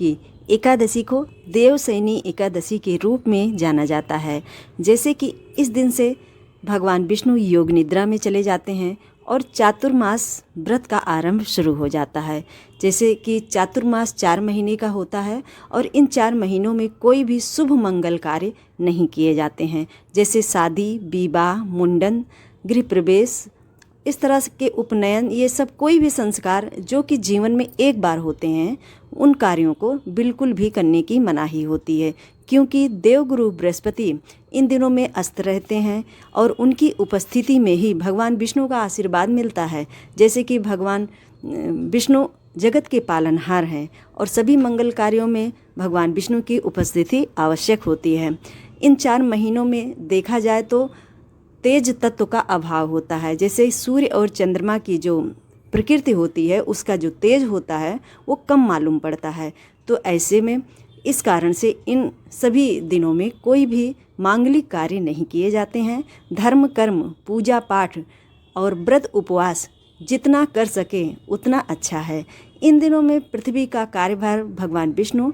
कि एकादशी को देवशयनी एकादशी के रूप में जाना जाता है। जैसे कि इस दिन से भगवान विष्णु योग निद्रा में चले जाते हैं और चातुर्मास व्रत का आरंभ शुरू हो जाता है। जैसे कि चातुर्मास 4 महीने का होता है और इन 4 महीनों में कोई भी शुभ मंगल कार्य नहीं किए जाते हैं। जैसे शादी, विवाह, मुंडन, गृह प्रवेश, इस तरह के उपनयन, ये सब कोई भी संस्कार जो कि जीवन में एक बार होते हैं, उन कार्यों को बिल्कुल भी करने की मनाही होती है, क्योंकि देवगुरु बृहस्पति इन दिनों में अस्त रहते हैं और उनकी उपस्थिति में ही भगवान विष्णु का आशीर्वाद मिलता है। जैसे कि भगवान विष्णु जगत के पालनहार हैं और सभी मंगल कार्यों में भगवान विष्णु की उपस्थिति आवश्यक होती है। इन 4 महीनों में देखा जाए तो तेज तत्व का अभाव होता है। जैसे सूर्य और चंद्रमा की जो प्रकृति होती है, उसका जो तेज होता है वो कम मालूम पड़ता है। तो ऐसे में इस कारण से इन सभी दिनों में कोई भी मांगलिक कार्य नहीं किए जाते हैं। धर्म, कर्म, पूजा पाठ और व्रत उपवास जितना कर सके उतना अच्छा है। इन दिनों में पृथ्वी का कार्यभार भगवान विष्णु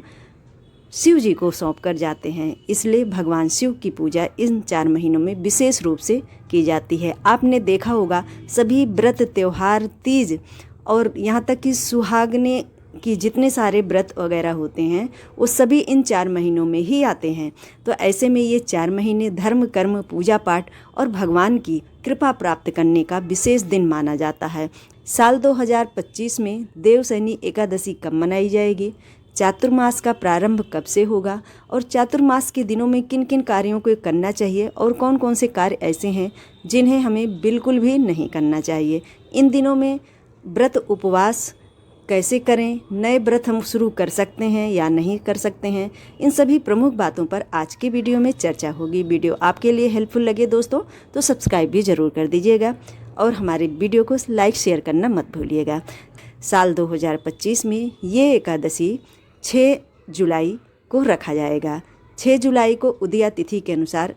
शिव जी को सौंप कर जाते हैं, इसलिए भगवान शिव की पूजा इन 4 महीनों में विशेष रूप से की जाती है। आपने देखा होगा सभी व्रत, त्योहार, तीज और यहाँ तक कि सुहागने की जितने सारे व्रत वगैरह होते हैं वो सभी इन 4 महीनों में ही आते हैं। तो ऐसे में ये 4 महीने धर्म, कर्म, पूजा पाठ और भगवान की कृपा प्राप्त करने का विशेष दिन माना जाता है। साल 2025 में देवशयनी एकादशी कब मनाई जाएगी, चातुर्मास का प्रारंभ कब से होगा और चातुर्मास के दिनों में किन किन कार्यों को करना चाहिए और कौन कौन से कार्य ऐसे हैं जिन्हें हमें बिल्कुल भी नहीं करना चाहिए। इन दिनों में व्रत उपवास कैसे करें, नए व्रत हम शुरू कर सकते हैं या नहीं कर सकते हैं, इन सभी प्रमुख बातों पर आज की वीडियो में चर्चा होगी। वीडियो आपके लिए हेल्पफुल लगे दोस्तों तो सब्सक्राइब भी ज़रूर कर दीजिएगा और हमारे वीडियो को लाइक शेयर करना मत भूलिएगा। साल 2025 में ये एकादशी 6 जुलाई को रखा जाएगा। 6 जुलाई को उदया तिथि के अनुसार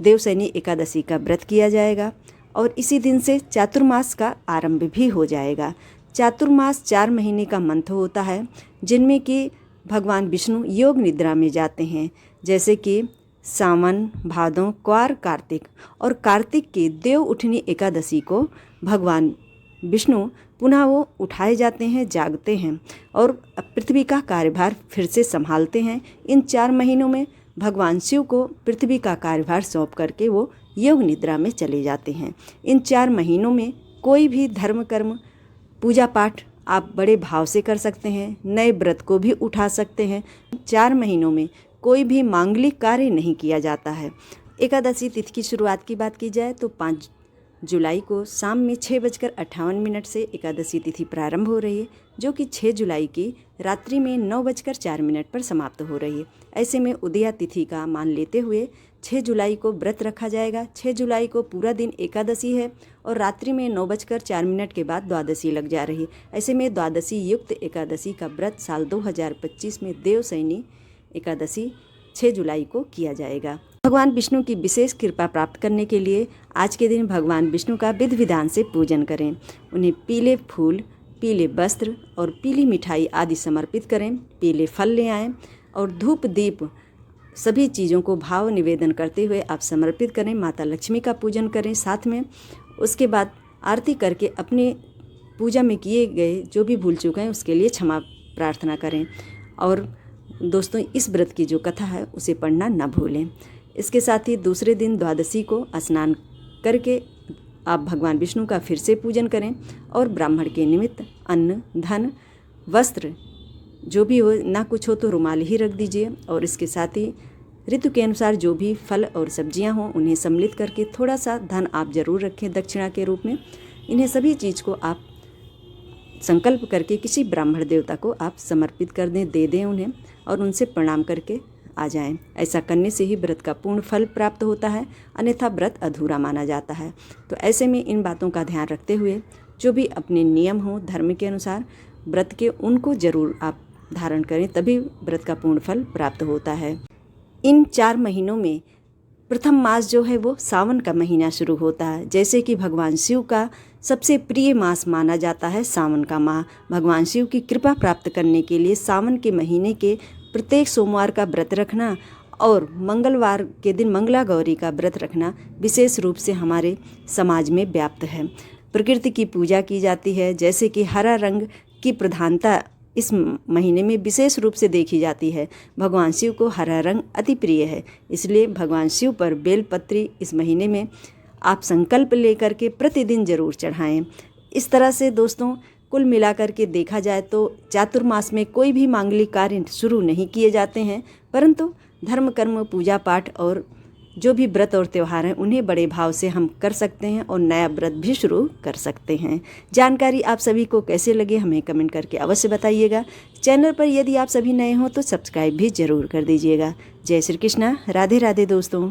देवशयनी एकादशी का व्रत किया जाएगा और इसी दिन से चातुर्मास का आरंभ भी हो जाएगा। चातुर्मास 4 महीने का मंथ होता है जिनमें कि भगवान विष्णु योग निद्रा में जाते हैं। जैसे कि सावन, भादों, क्वार, कार्तिक और कार्तिक की देव उठनी एकादशी को भगवान विष्णु पुनः वो उठाए जाते हैं, जागते हैं और पृथ्वी का कार्यभार फिर से संभालते हैं। इन 4 महीनों में भगवान शिव को पृथ्वी का कार्यभार सौंप करके वो योग निद्रा में चले जाते हैं। इन 4 महीनों में कोई भी धर्म, कर्म, पूजा पाठ आप बड़े भाव से कर सकते हैं, नए व्रत को भी उठा सकते हैं। 4 महीनों में कोई भी मांगलिक कार्य नहीं किया जाता है। एकादशी तिथि की शुरुआत की बात की जाए तो 5 जुलाई को शाम में 6:58 से एकादशी तिथि प्रारंभ हो रही है, जो कि 6 जुलाई की रात्रि में 9:04 पर समाप्त हो रही है। ऐसे में उदया तिथि का मान लेते हुए 6 जुलाई को व्रत रखा जाएगा। 6 जुलाई को पूरा दिन एकादशी है और रात्रि में 9:04 के बाद द्वादशी लग जा रही है। ऐसे में द्वादशी युक्त एकादशी का व्रत साल 2025 में देवशयनी एकादशी 6 जुलाई को किया जाएगा। भगवान विष्णु की विशेष कृपा प्राप्त करने के लिए आज के दिन भगवान विष्णु का विधि विधान से पूजन करें। उन्हें पीले फूल, पीले वस्त्र और पीली मिठाई आदि समर्पित करें। पीले फल ले आएं और धूप, दीप सभी चीज़ों को भाव निवेदन करते हुए आप समर्पित करें। माता लक्ष्मी का पूजन करें साथ में। उसके बाद आरती करके अपने पूजा में किए गए जो भी भूल चुके हैं उसके लिए क्षमा प्रार्थना करें। और दोस्तों, इस व्रत की जो कथा है उसे पढ़ना न भूलें। इसके साथ ही दूसरे दिन द्वादशी को स्नान करके आप भगवान विष्णु का फिर से पूजन करें और ब्राह्मण के निमित्त अन्न, धन, वस्त्र जो भी हो, ना कुछ हो तो रुमाल ही रख दीजिए। और इसके साथ ही ऋतु के अनुसार जो भी फल और सब्जियां हों उन्हें सम्मिलित करके थोड़ा सा धन आप जरूर रखें दक्षिणा के रूप में। इन्हें सभी चीज़ को आप संकल्प करके किसी ब्राह्मण देवता को आप समर्पित कर दें, दे दें उन्हें और उनसे प्रणाम करके आ जाएं। ऐसा करने से ही व्रत का पूर्ण फल प्राप्त होता है, अन्यथा व्रत अधूरा माना जाता है। तो ऐसे में इन बातों का ध्यान रखते हुए जो भी अपने नियम हो धर्म के अनुसार व्रत के, उनको जरूर आप धारण करें, तभी व्रत का पूर्ण फल प्राप्त होता है। इन 4 महीनों में प्रथम मास जो है वो सावन का महीना शुरू होता है। जैसे कि भगवान शिव का सबसे प्रिय मास माना जाता है सावन का माह। भगवान शिव की कृपा प्राप्त करने के लिए सावन के महीने के प्रत्येक सोमवार का व्रत रखना और मंगलवार के दिन मंगला गौरी का व्रत रखना विशेष रूप से हमारे समाज में व्याप्त है। प्रकृति की पूजा की जाती है, जैसे कि हरा रंग की प्रधानता इस महीने में विशेष रूप से देखी जाती है। भगवान शिव को हरा रंग अति प्रिय है, इसलिए भगवान शिव पर बेलपत्री इस महीने में आप संकल्प लेकर के प्रतिदिन जरूर चढ़ाएं। इस तरह से दोस्तों कुल मिलाकर के देखा जाए तो चातुर्मास में कोई भी मांगलिक कार्य शुरू नहीं किए जाते हैं, परंतु धर्म कर्म पूजा पाठ और जो भी व्रत और त्यौहार हैं उन्हें बड़े भाव से हम कर सकते हैं और नया व्रत भी शुरू कर सकते हैं। जानकारी आप सभी को कैसे लगे हमें कमेंट करके अवश्य बताइएगा। चैनल पर यदि आप सभी नए हों तो सब्सक्राइब भी जरूर कर दीजिएगा। जय श्री कृष्णा, राधे राधे दोस्तों।